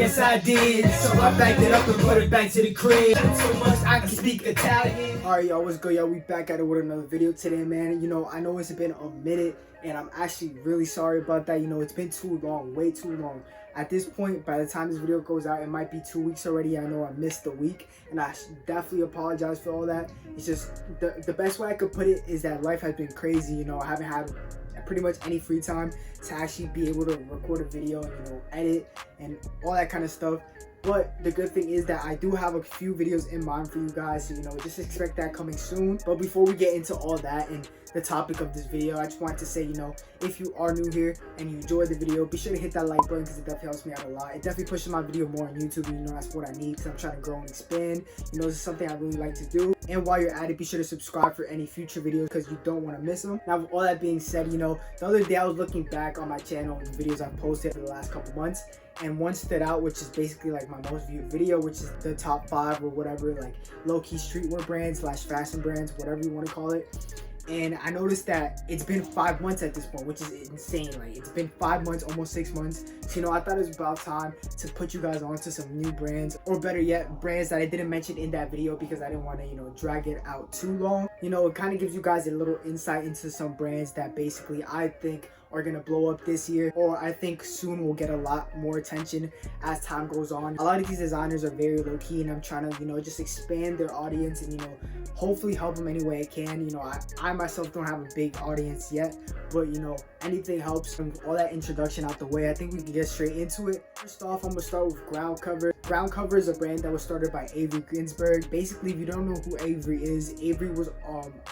Yes, I did. So I backed it up and put it back to the crib. So much I can speak Italian. Alright, y'all, what's good, y'all? We back at it with another video today, man. You know, I know it's been a minute, and I'm actually really sorry about that. You know, it's been too long, way too long. At this point, by the time this video goes out, it might be 2 weeks already. I know I missed a week, and I definitely apologize for all that. It's just, the best way I could put it is that life has been crazy. You know, I haven't had pretty much any free time to actually be able to record a video and, you know, edit and all that kind of stuff. But the good thing is that I do have a few videos in mind for you guys, so, you know, just expect that coming soon. But before we get into all that and the topic of this video, I just wanted to say, you know, if you are new here and you enjoyed the video, be sure to hit that like button because it definitely helps me out a lot. It definitely pushes my video more on YouTube, and, you know, that's what I need because I'm trying to grow and expand. You know, this is something I really like to do. And while you're at it, be sure to subscribe for any future videos because you don't want to miss them. Now, with all that being said, you know, the other day I was looking back on my channel and the videos I've posted for the last couple months, and one stood out, which is basically like my most viewed video, which is the top 5 or whatever, like low-key streetwear brands / fashion brands, whatever you want to call it. And I noticed that it's been 5 months at this point, which is insane. Like, it's been 5 months, almost 6 months. So, you know, I thought it was about time to put you guys onto some new brands, or better yet, brands that I didn't mention in that video because I didn't want to, you know, drag it out too long. You know, it kind of gives you guys a little insight into some brands that basically I think are gonna blow up this year, or I think soon will get a lot more attention as time goes on. A lot of these designers are very low-key, and I'm trying to, you know, just expand their audience and, you know, hopefully help them any way I can. You know, I myself don't have a big audience yet, but, you know, anything helps. From all that introduction out the way, I think we can get straight into it. First off, I'm gonna start with Ground Cover. Ground Cover is a brand that was started by Avery Ginsberg. Basically, if you don't know who Avery is, Avery was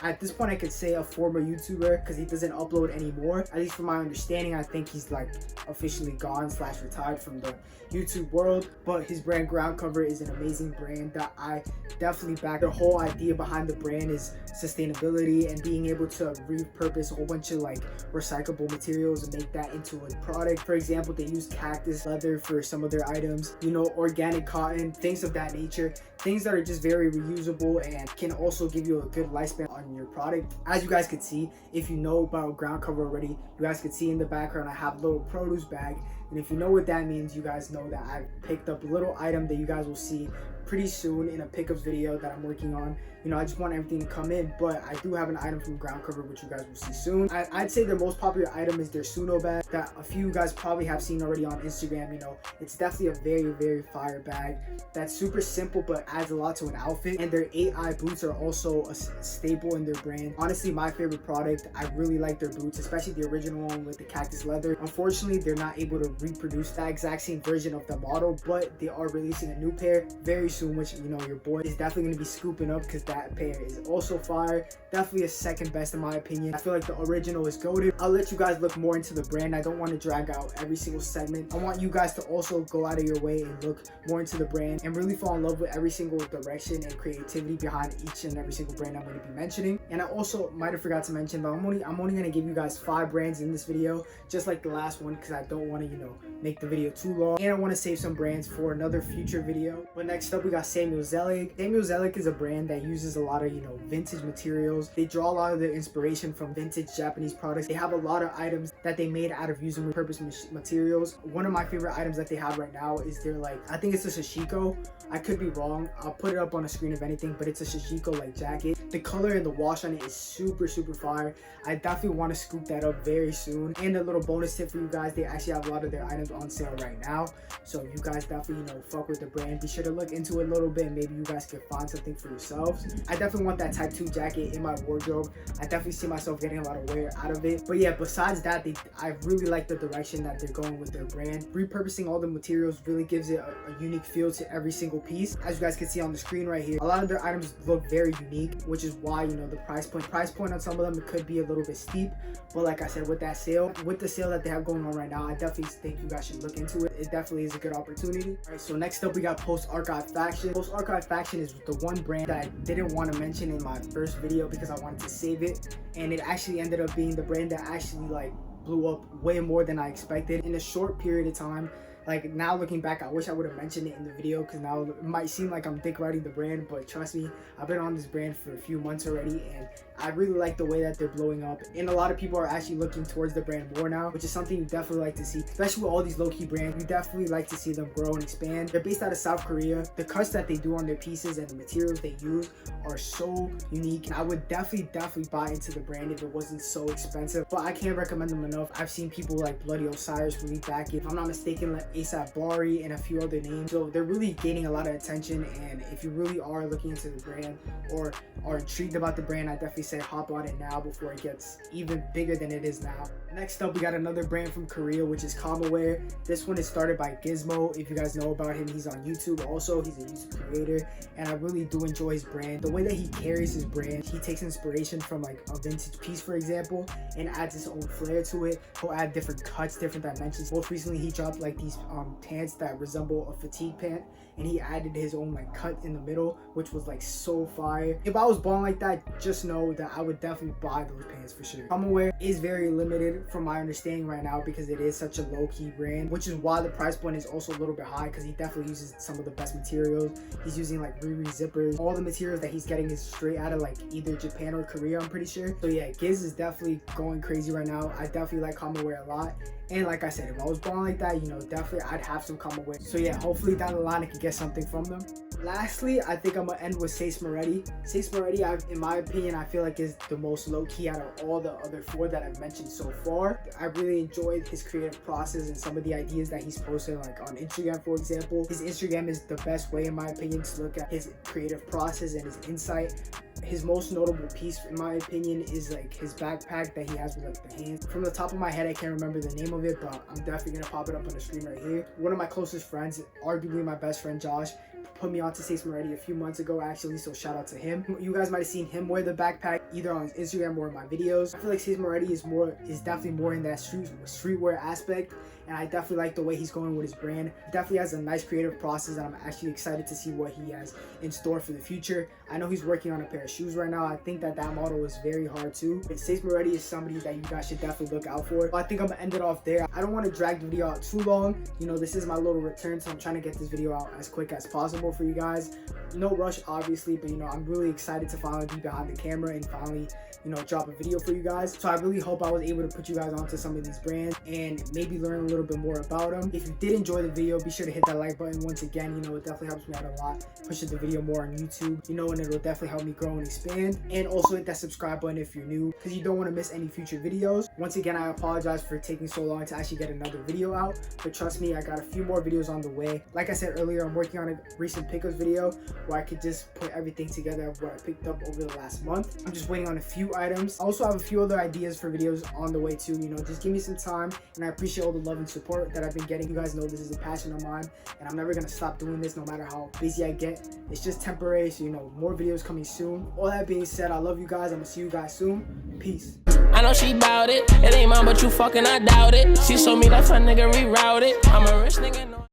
at this point I could say a former YouTuber because he doesn't upload anymore. At least from my understanding, I think he's like officially gone / retired from the YouTube world. But his brand Ground Cover is an amazing brand that I definitely back. The whole idea behind the brand is sustainability and being able to repurpose a whole bunch of like recyclable materials and make that into a product. For example, they use cactus leather for some of their items, you know, organic cotton, things of that nature, things that are just very reusable and can also give you a good lifespan on your product. As you guys could see, if you know about Ground Cover already, you guys could see in the background I have a little produce bag, and if you know what that means, you guys know that I picked up a little item that you guys will see pretty soon in a pickups video that I'm working on. You know, I just want everything to come in, but I do have an item from Ground Cover which you guys will see soon. I'd say their most popular item is their Suno bag that a few of you guys probably have seen already on Instagram. You know, it's definitely a very, very fire bag that's super simple but adds a lot to an outfit. And their 8i boots are also a staple in their brand. Honestly, my favorite product. I really like their boots, especially the original one with the cactus leather. Unfortunately, they're not able to reproduce that exact same version of the model, but they are releasing a new pair very soon, which, you know, your boy is definitely going to be scooping up because that pair is also fire. Definitely a second best in my opinion. I feel like the original is goated. I'll let you guys look more into the brand. I don't want to drag out every single segment. I want you guys to also go out of your way and look more into the brand and really fall in love with every single direction and creativity behind each and every single brand I'm going to be mentioning. And I also might have forgot to mention, but I'm only going to give you guys 5 brands in this video, just like the last one, because I don't want to, you know, make the video too long, and I want to save some brands for another future video. But next up, we got Samuel Zelik. Samuel Zelik is a brand that uses a lot of, you know, vintage materials. They draw a lot of their inspiration from vintage Japanese products. They have a lot of items that they made out of using repurposed materials. One of my favorite items that they have right now is their, like, I think it's a sashiko. I could be wrong. I'll put it up on a screen if anything, but it's a sashiko like jacket. The color and the wash on it is super, super fire. I definitely want to scoop that up very soon. And a little bonus tip for you guys, they actually have a lot of their items on sale right now. So if you guys definitely, you know, fuck with the brand, be sure to look into it a little bit and maybe you guys can find something for yourselves. I definitely want that type 2 jacket in my wardrobe. I definitely see myself getting a lot of wear out of it. But yeah, besides that, I really like the direction that they're going with their brand. Repurposing all the materials really gives it a unique feel to every single piece. As you guys can see on the screen right here, a lot of their items look very unique, which is why, you know, the price point on some of them, it could be a little bit steep. But like I said, with the sale that they have going on right now, I definitely think you guys should look into it. It definitely is a good opportunity. All right, so next up we got Post Archive Faction. Post Archive Faction is the one brand that I didn't want to mention in my first video because I wanted to save it, and it actually ended up being the brand that actually like blew up way more than I expected in a short period of time. Like, now looking back, I wish I would have mentioned it in the video, because now it might seem like I'm dick riding the brand, but trust me, I've been on this brand for a few months already, and I really like the way that they're blowing up, and a lot of people are actually looking towards the brand more now, which is something you definitely like to see, especially with all these low-key brands. You definitely like to see them grow and expand. They're based out of South Korea. The cuts that they do on their pieces and the materials they use are so unique, and I would definitely buy into the brand if it wasn't so expensive, but I can't recommend them enough. I've seen people like Bloody Osiris really back it. If I'm not mistaken, like ASAP Bari and a few other names. So they're really gaining a lot of attention, and if you really are looking into the brand or are intrigued about the brand, I definitely say hop on it now before it gets even bigger than it is now. Next up, we got another brand from Korea, which is Commonwear. This one is started by Gizmo. If you guys know about him, he's on YouTube also. He's a YouTube creator, and I really do enjoy his brand. The way that he carries his brand, he takes inspiration from like a vintage piece, for example, and adds his own flair to it. He'll add different cuts, different dimensions. Most recently, he dropped like these pants that resemble a fatigue pant, and he added his own like cut in the middle, which was like so fire. If I was balling like that, just know that I would definitely buy those pants for sure. Commonwear is very limited from my understanding right now, because it is such a low-key brand, which is why the price point is also a little bit high, because he definitely uses some of the best materials. He's using like Riri zippers. All the materials that he's getting is straight out of like either Japan or Korea, I'm pretty sure. So yeah, Giz is definitely going crazy right now. I definitely like Commonwear a lot, and like I said, if I was born like that, you know, definitely I'd have some Commonwear. So yeah, hopefully down the line I can get something from them. Lastly, I think I'm gonna end with Moretti. Moretti, in my opinion, I feel like is the most low-key out of all the other four that I've mentioned so far. I really enjoyed his creative process and some of the ideas that he's posted, like on Instagram, for example. His Instagram is the best way, in my opinion, to look at his creative process and his insight. His most notable piece, in my opinion, is like his backpack that he has with like the hands. From the top of my head, I can't remember the name of it, but I'm definitely gonna pop it up on the screen right here. One of my closest friends, arguably my best friend Josh, put me on to Moretti a few months ago actually, so shout out to him. You guys might have seen him wear the backpack either on his Instagram or in my videos. I feel like Moretti is definitely more in that streetwear aspect, and I definitely like the way he's going with his brand. He definitely has a nice creative process, and I'm actually excited to see what he has in store for the future. I know he's working on a pair of shoes right now. I think that model is very hard too. Moretti is somebody that you guys should definitely look out for. But I think I'm gonna end it off there. I don't want to drag the video out too long. You know, this is my little return, so I'm trying to get this video out as quick as possible for you guys. No rush, obviously, but you know, I'm really excited to finally be behind the camera and finally, you know, drop a video for you guys. So I really hope I was able to put you guys onto some of these brands and maybe learn a little bit more about them. If you did enjoy the video, be sure to hit that like button once again. You know, it definitely helps me out a lot. Pushes the video more on YouTube, you know, and it will definitely help me grow and expand. And also hit that subscribe button if you're new, because you don't want to miss any future videos. Once again, I apologize for taking so long to actually get another video out, but trust me, I got a few more videos on the way. Like I said earlier, I'm working on a recent pickups video where I could just put everything together of what I picked up over the last month. I'm just waiting on a few items. I also have a few other ideas for videos on the way too. You know, just give me some time, and I appreciate all the love and support that I've been getting. You guys know this is a passion of mine, and I'm never gonna stop doing this no matter how busy I get. It's just temporary, so you know, more videos coming soon. All that being said, I love you guys. I'm gonna see you guys soon. Peace. I know she bout it. It ain't mine, but you fucking, I doubt it. She told me that fun nigga rerouted. I'm a rich nigga.